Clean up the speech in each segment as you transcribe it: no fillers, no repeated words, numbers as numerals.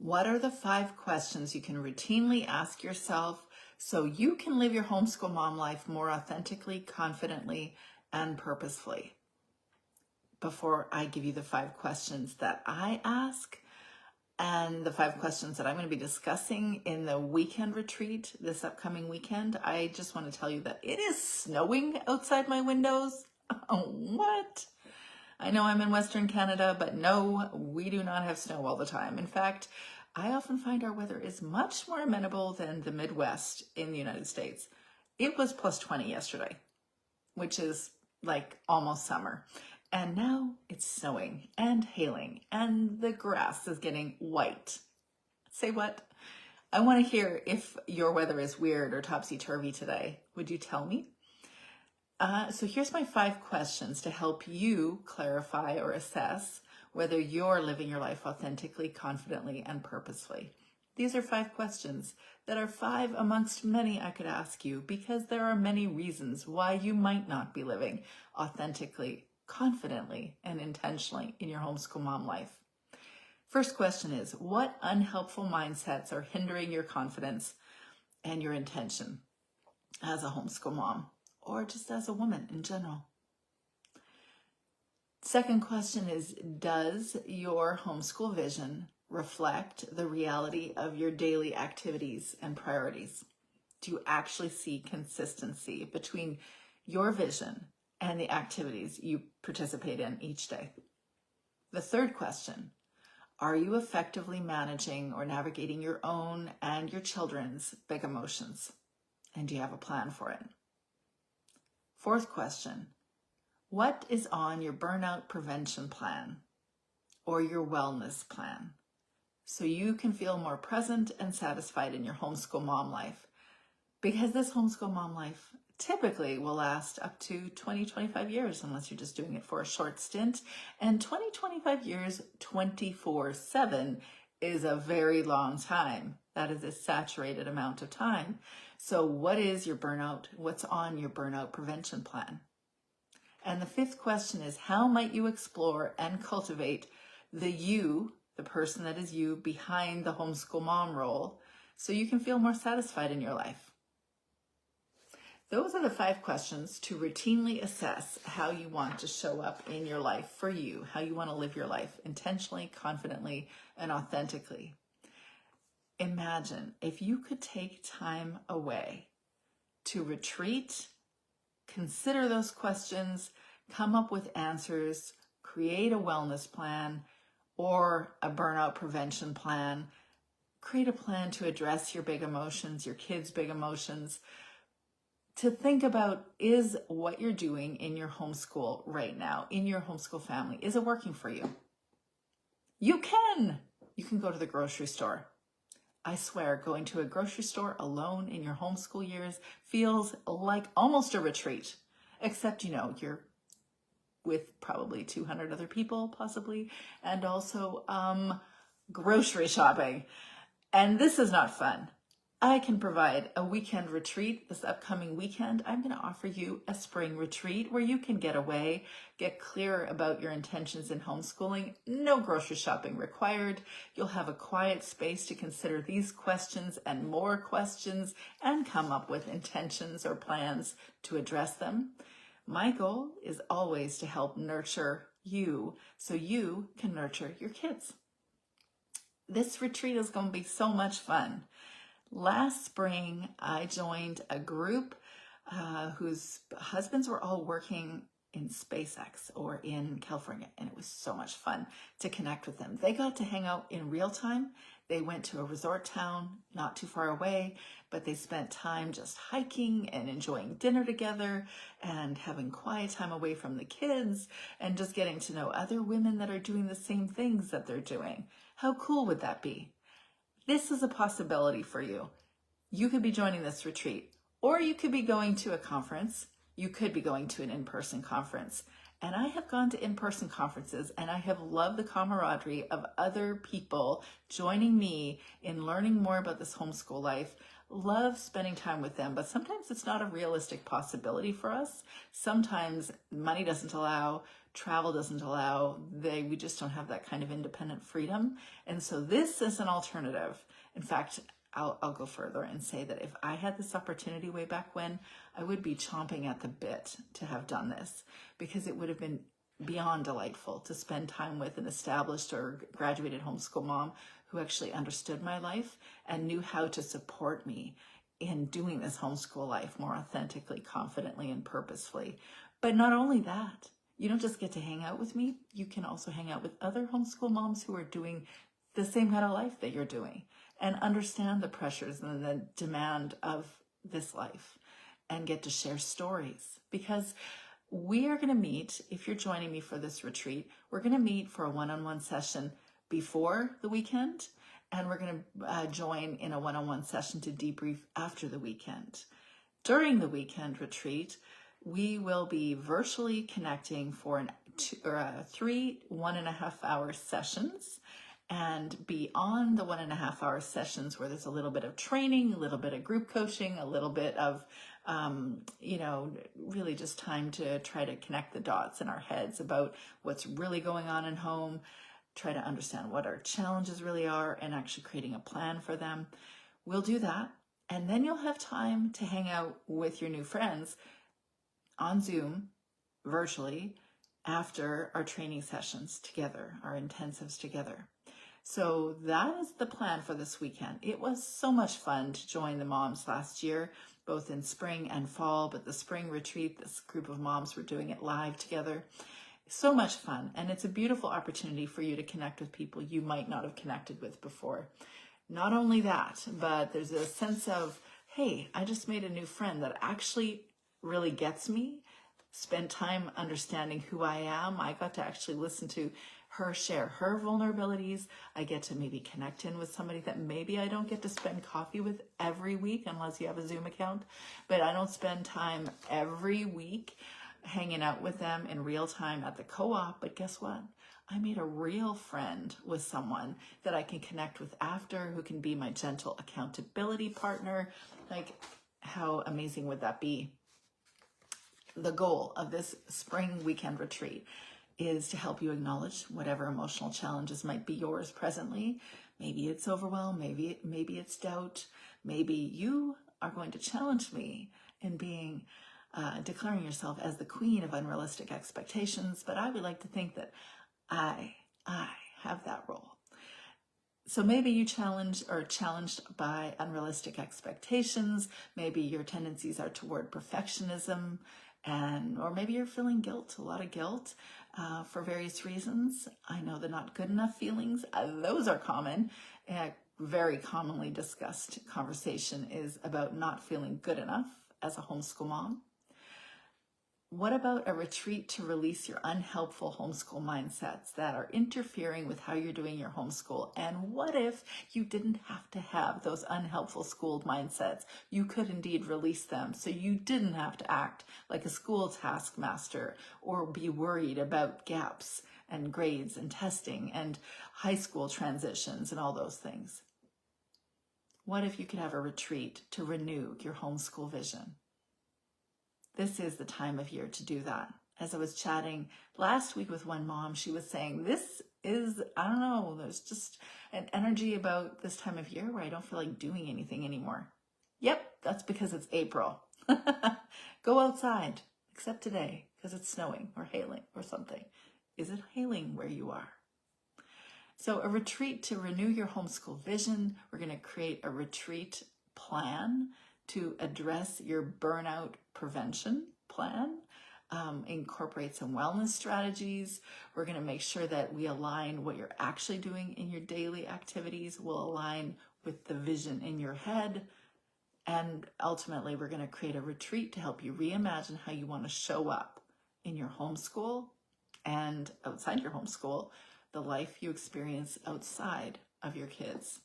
What are the 5 questions you can routinely ask yourself so you can live your homeschool mom life more authentically, confidently, and purposefully? Before I give you the 5 questions that I ask and the 5 questions that I'm going to be discussing in the weekend retreat this upcoming weekend, I just want to tell you that it is snowing outside my windows. What? I know I'm in Western Canada, but no, we do not have snow all the time. In fact, I often find our weather is much more amenable than the Midwest in the United States. It was plus 20 yesterday, which is like almost summer. And now it's snowing and hailing and the grass is getting white. Say what? I want to hear if your weather is weird or topsy-turvy today. Would you tell me? So here's my 5 questions to help you clarify or assess whether you're living your life authentically, confidently, and purposefully. These are 5 questions that are 5 amongst many I could ask you because there are many reasons why you might not be living authentically, confidently, and intentionally in your homeschool mom life. First question is, what unhelpful mindsets are hindering your confidence and your intention as a homeschool mom? Or just as a woman in general? Second question is, does your homeschool vision reflect the reality of your daily activities and priorities? Do you actually see consistency between your vision and the activities you participate in each day? The third question, are you effectively managing or navigating your own and your children's big emotions? And do you have a plan for it? Fourth question, what is on your burnout prevention plan or your wellness plan so you can feel more present and satisfied in your homeschool mom life? Because this homeschool mom life typically will last up to 20, 25 years unless you're just doing it for a short stint. And 20, 25 years, 24/7 is a very long time. That is a saturated amount of time. So what is your burnout? What's on your burnout prevention plan? And the 5th question is, how might you explore and cultivate the you, the person that is you, behind the homeschool mom role so you can feel more satisfied in your life? Those are the 5 questions to routinely assess how you want to show up in your life for you, how you want to live your life intentionally, confidently, and authentically. Imagine if you could take time away to retreat, consider those questions, come up with answers, create a wellness plan or a burnout prevention plan, create a plan to address your big emotions, your kids' big emotions, to think about, is what you're doing in your homeschool right now, in your homeschool family, is it working for you? You can go to the grocery store. I swear, going to a grocery store alone in your homeschool years feels like almost a retreat, except, you're with probably 200 other people, possibly, and also grocery shopping. And this is not fun. I can provide a weekend retreat this upcoming weekend. I'm going to offer you a spring retreat where you can get away, get clear about your intentions in homeschooling. No grocery shopping required. You'll have a quiet space to consider these questions and more questions and come up with intentions or plans to address them. My goal is always to help nurture you so you can nurture your kids. This retreat is going to be so much fun. Last spring, I joined a group whose husbands were all working in SpaceX or in California, and it was so much fun to connect with them. They got to hang out in real time. They went to a resort town not too far away, but they spent time just hiking and enjoying dinner together and having quiet time away from the kids and just getting to know other women that are doing the same things that they're doing. How cool would that be? This is a possibility for you. You could be joining this retreat, or you could be going to a conference. You could be going to an in-person conference. And I have gone to in-person conferences and I have loved the camaraderie of other people joining me in learning more about this homeschool life. Love spending time with them, but sometimes it's not a realistic possibility for us. Sometimes money doesn't allow, travel doesn't allow, we just don't have that kind of independent freedom. And so this is an alternative. In fact, I'll go further and say that if I had this opportunity way back when, I would be chomping at the bit to have done this, because it would have been beyond delightful to spend time with an established or graduated homeschool mom who actually understood my life and knew how to support me in doing this homeschool life more authentically, confidently, and purposefully. But not only that, you don't just get to hang out with me, you can also hang out with other homeschool moms who are doing the same kind of life that you're doing and understand the pressures and the demand of this life and get to share stories. Because we are going to meet, if you're joining me for this retreat, we're going to meet for a one-on-one session before the weekend, and we're going to join in a one-on-one session to debrief after the weekend. During the weekend retreat, we will be virtually connecting for 3 1.5-hour sessions. And beyond the 1.5-hour sessions, where there's a little bit of training, a little bit of group coaching, a little bit of, really just time to try to connect the dots in our heads about what's really going on in home, try to understand what our challenges really are, and actually creating a plan for them. We'll do that. And then you'll have time to hang out with your new friends on Zoom, virtually, after our training sessions together, our intensives together. So that is the plan for this weekend. It was so much fun to join the moms last year, both in spring and fall, but the spring retreat, this group of moms were doing it live together. So much fun. And it's a beautiful opportunity for you to connect with people you might not have connected with before. Not only that, but there's a sense of, hey, I just made a new friend that actually really gets me. Spend time understanding who I am. I got to actually listen to her share her vulnerabilities. I get to maybe connect in with somebody that maybe I don't get to spend coffee with every week unless you have a Zoom account, but I don't spend time every week hanging out with them in real time at the co-op. But guess what? I made a real friend with someone that I can connect with after, who can be my gentle accountability partner. Like, how amazing would that be? The goal of this spring weekend retreat is to help you acknowledge whatever emotional challenges might be yours presently. Maybe it's overwhelm, maybe it's doubt, maybe you are going to challenge me in being declaring yourself as the queen of unrealistic expectations, but I would like to think that I have that role. So maybe you challenged by unrealistic expectations. Maybe your tendencies are toward perfectionism, or maybe you're feeling guilt, a lot of guilt for various reasons. I know the not good enough feelings, those are common. Very commonly discussed conversation is about not feeling good enough as a homeschool mom. What about a retreat to release your unhelpful homeschool mindsets that are interfering with how you're doing your homeschool? And what if you didn't have to have those unhelpful school mindsets? You could indeed release them, so you didn't have to act like a school taskmaster or be worried about gaps and grades and testing and high school transitions and all those things. What if you could have a retreat to renew your homeschool vision? This is the time of year to do that. As I was chatting last week with one mom, she was saying, this is, I don't know, there's just an energy about this time of year where I don't feel like doing anything anymore. Yep, that's because it's April. Go outside, except today, because it's snowing or hailing or something. Is it hailing where you are? So a retreat to renew your homeschool vision. We're going to create a retreat plan to address your burnout prevention plan, incorporate some wellness strategies. We're going to make sure that we align what you're actually doing in your daily activities will align with the vision in your head. And ultimately, we're going to create a retreat to help you reimagine how you want to show up in your homeschool and outside your homeschool, the life you experience outside of your kids.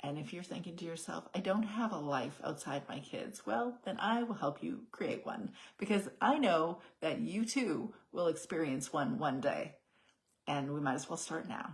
And if you're thinking to yourself, I don't have a life outside my kids, well, then I will help you create one, because I know that you too will experience one day, and we might as well start now.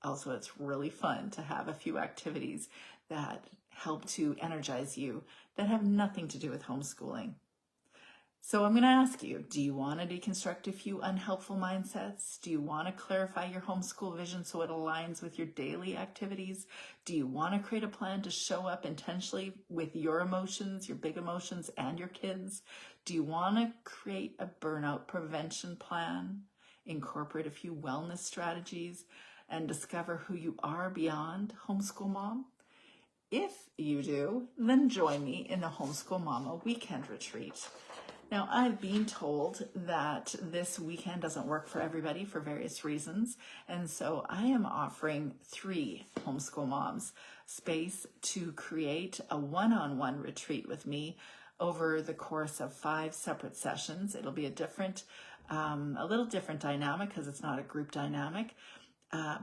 Also, it's really fun to have a few activities that help to energize you that have nothing to do with homeschooling. So I'm going to ask you, do you want to deconstruct a few unhelpful mindsets? Do you want to clarify your homeschool vision so it aligns with your daily activities? Do you want to create a plan to show up intentionally with your emotions, your big emotions, and your kids? Do you want to create a burnout prevention plan, incorporate a few wellness strategies, and discover who you are beyond homeschool mom? If you do, then join me in the Homeschool Mama Weekend Retreat. Now, I've been told that this weekend doesn't work for everybody for various reasons, and so I am offering 3 homeschool moms space to create a one-on-one retreat with me over the course of 5 separate sessions. It'll be a little different dynamic because it's not a group dynamic.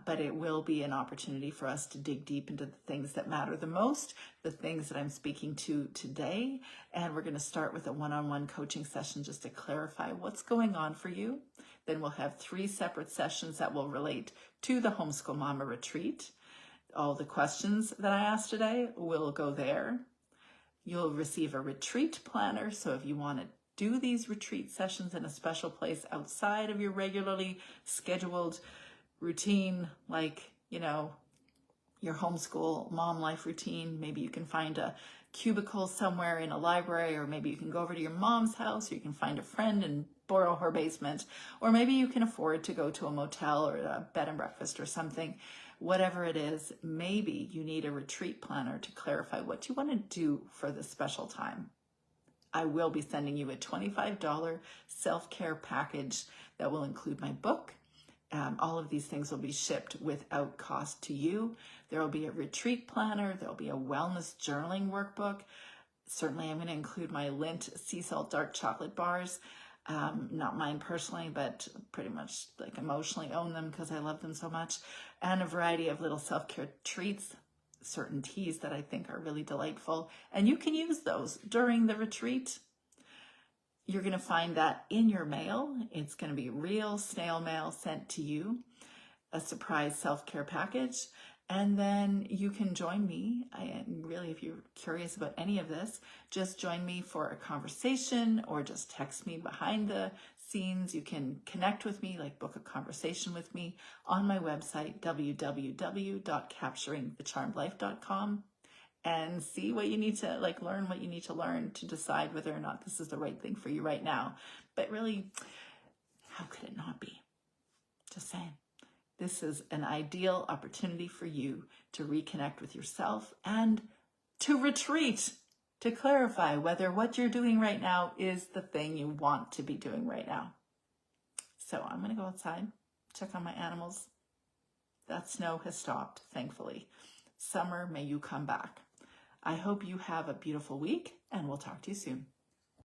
But it will be an opportunity for us to dig deep into the things that matter the most, the things that I'm speaking to today. And we're going to start with a one-on-one coaching session just to clarify what's going on for you. Then we'll have 3 separate sessions that will relate to the Homeschool Mama Retreat. All the questions that I asked today will go there. You'll receive a retreat planner. So if you want to do these retreat sessions in a special place outside of your regularly scheduled routine, like, your homeschool mom life routine. Maybe you can find a cubicle somewhere in a library, or maybe you can go over to your mom's house, or you can find a friend and borrow her basement, or maybe you can afford to go to a motel or a bed and breakfast or something. Whatever it is, maybe you need a retreat planner to clarify what you want to do for this special time. I will be sending you a $25 self-care package that will include my book. All of these things will be shipped without cost to you. There will be a retreat planner. There will be a wellness journaling workbook. Certainly, I'm going to include my Lindt sea salt dark chocolate bars. Not mine personally, but pretty much like emotionally own them because I love them so much. And a variety of little self-care treats, certain teas that I think are really delightful. And you can use those during the retreat. You're going to find that in your mail. It's going to be real snail mail sent to you, a surprise self-care package. And then you can join me. Really, if you're curious about any of this, just join me for a conversation or just text me behind the scenes. You can connect with me, like book a conversation with me on my website, www.capturingthecharmedlife.com. and see what you need to learn what you need to learn to decide whether or not this is the right thing for you right now. But really, how could it not be? Just saying. This is an ideal opportunity for you to reconnect with yourself and to retreat, to clarify whether what you're doing right now is the thing you want to be doing right now. So I'm going to go outside, check on my animals. That snow has stopped, thankfully. Summer, may you come back. I hope you have a beautiful week, and we'll talk to you soon.